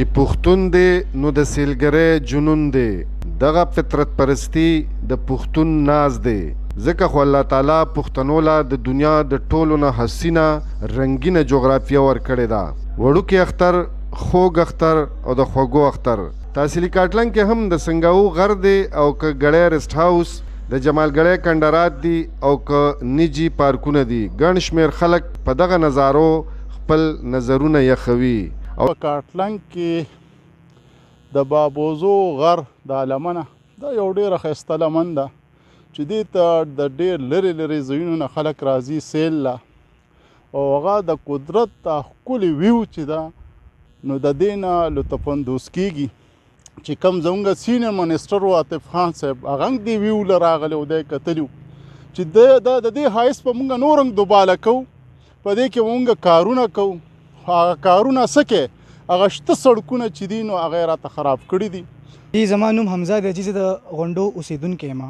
چې پښتون دی نو د سیلګرۍ جنون دی، دغه فطرت پرستی د پښتون ناز دی. ځکه خو الله تعالی پښتنو له د دنیا د ټولو نه حسینه رنګینه جغرافیه ورکړې ده. وړوکی اختر، خوږ اختر او د خوږو اختر. تحصیلي کاټلن کې هم د سنګاو غر دی او که ګړی رست هاوس، د جمالګړی کندرات دي او که نجی پارکونه دي. ګڼ شمېر خلک په دغه نظارو خپل نظرونه یخوي. او کاټلن کې د بابوزو غر د لمنه دا یو ډېره ښایسته لمن ده چې دې ته د ډېر لرې لرې ځایونو نه خلک راځي سیل له، او هغه د قدرت دا ښکلې ویو چې ده نو د دې نه لطف اندوز کېږي. چې کوم زموږ سینیر منسټر و عاطف خان صاحب، هغه هم دې ویو له راغلی او دی کتلي چې د دې ښایست په مونږ نور هم دوباله کوو، په دې کې مونږ کارونه کوو. هغه کارونه څه کې هغه شته سړکونه چې دي نو هغه یې راته خراب کړي دي. جی زما نوم حمزه دی، جی زه د غونډو اوسېدونکی یم.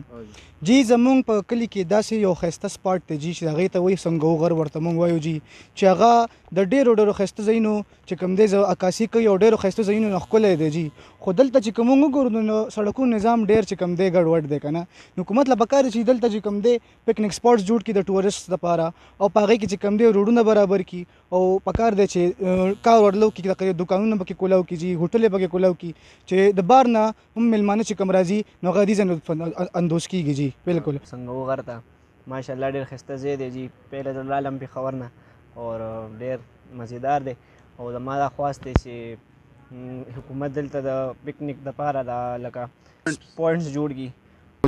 جی زمونږ په کلي کې داسې یو ښایسته سپاټ دی جی چې هغې ته وایي سنګو غر ورته مونږ وایو جی، چې هغه د ډېرو ډېرو ښایسته ځایونو چې کوم دی عکاسي کوي او ډېرو ښایسته ځایونو نه ښکلی دی جی. خو دلته چې که مونږ وګورو نو سړکونو نظام ډېر چې کوم دی ګډوډ دی که نه. نو حکومت له پکار دی چې دلته چې کوم دی پکنیک سپاټس جوړ کړي د ټورسټ دپاره، او په هغې کې چې کوم دی روډونه برابر کړي، او پکار دی چې کار ورلو کړي، دوکانونه پکې کولاو کړي جي، هوټلې پکې کولاو کړي چې د بار نه هم میلمانه چې کوم راځي نو هغه دې اندوز کېږي جی. بالکل سنګو غر ته ماشاءالله ډېر ښایسته ځای دی جی. پهله ځل رالم پېښور نه اور ډېر مزیدار دی، او زما دا خواست دی چې حکومت دلته د پکنیک دپاره دا لکه پوینټس جوړ کړي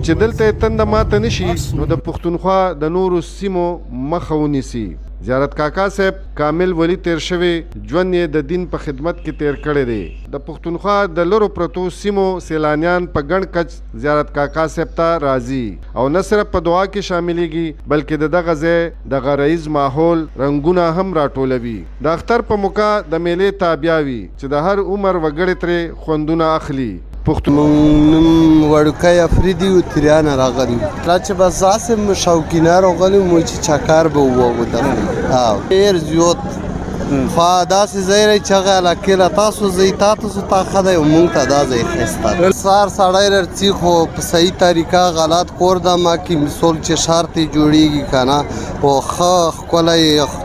چې دلته یې تنده ماته نشي نو د پښتونخوا د نورو سیمو مخه ونیسي. زیارت کاکا صاحب کامل ولی تیر شوی ژوند یې د دین په خدمت کې تیر کړی دی. د پښتونخوا د لرو پرتو سیمو سیلانیان په ګڼ کچ زیارت کاکا صاحب ته راځي او نه صرف په دعا کې شاملیږي بلکې د دغه ځای د غرایز ماحول رنګونه هم راټولوي. د اختر په موقع د میلې تابیا وي چې د هر عمر وګړي ترې خوندونه اخلي. نوم وړوکی افریدي و تریانه راغلی لا چې بس داسې شوقینه راغلی مو چې چکر به ووهو دغه ډېر زیات خو داسې ځای دی چې هغه علاقې له تاسو ځئ تاسو ته ښه دی او مونږ ته دا ځای ښایسته سهار سړی رځي خو په صحیح طریقه غلط کور ده ما کې مثال چې ښار ته جوړېږي که نه خو ښه ښکلی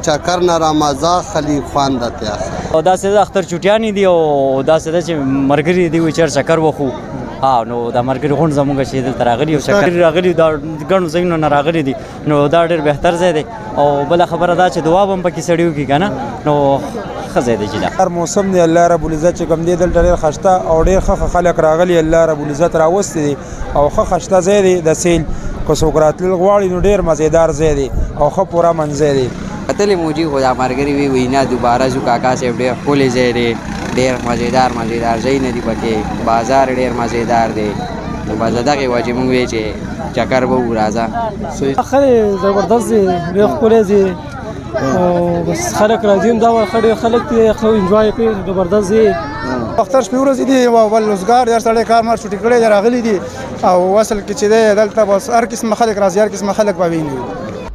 چکر نه رامزه خلي خوند ده تیا او داسې د اختر چوټیانې دي او داسې ده چې ملګري دي وایي چېر چکر وخو. نو دا ملګري غونډ زموږ چې دلته راغلي او چکر راغلي دا ګڼو ځایونو نه راغلي دي نو دا ډېر بهتر ځای دی. او بله خبره دا چې دعا به هم پکې سړي وکړي که نه نو ښه ځای دی چې دا هر موسم دی الله رب العزت چې کوم دی دلته ډېر ښایسته او ډېر ښه خلک راغلي الله رب العزت راوستی دي او ښه ښایسته ځای دی. د سیل که څوک راتلل غواړي نو ډېر مزېدار ځای دی او ښه پوره من ځای دی. کتلې مو جي خو دا ملګري وي نه دوباره ځو کاکا صاحب ډېر ښکلی ځای دی ډېر مزېدار ځایونه دي پکې بازار ډېر مزېدار دی نو بس د دغې وجې مونږ وایو چې چکر به وو راځه. ښه دی زبردست دی ډېر ښکلی دی او بس خلک راځي هم دا ښه ډېر خلک دي ښه انجوای کوي زبردست دی. اختر شپې ورځې دي او بل روزګار دی هر سړی کار مار چوټي کړی دی راغلي دي او اصل کې چې دی دلته بس هر قسمه خلک راځي هر قسمه خلک به ویني.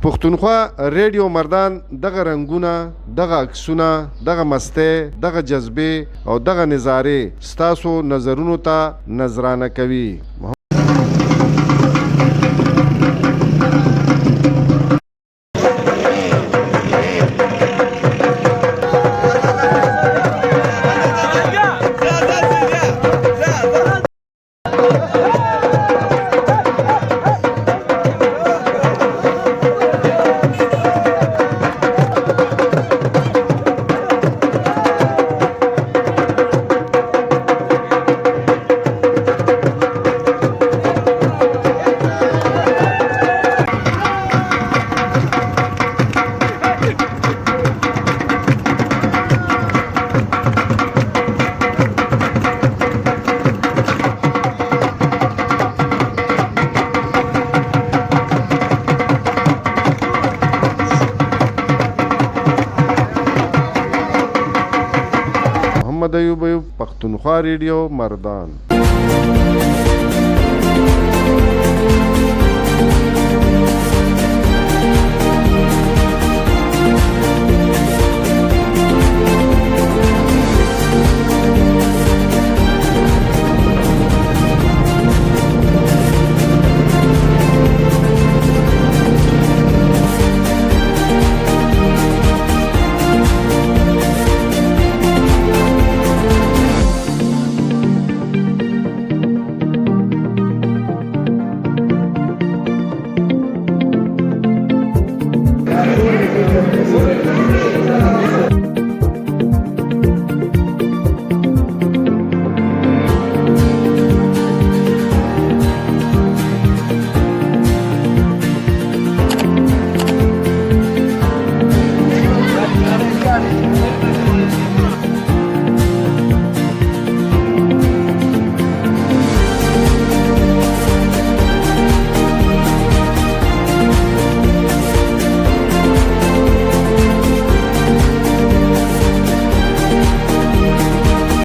پښتونخوا ریډیو مردان دغه رنګونه دغه عکسونه دغه مستۍ دغه جذبې او دغه نظارې ستاسو نظرونو ته نظرانه کوي. محمد ایوب پښتونخوا ریډیو مردان.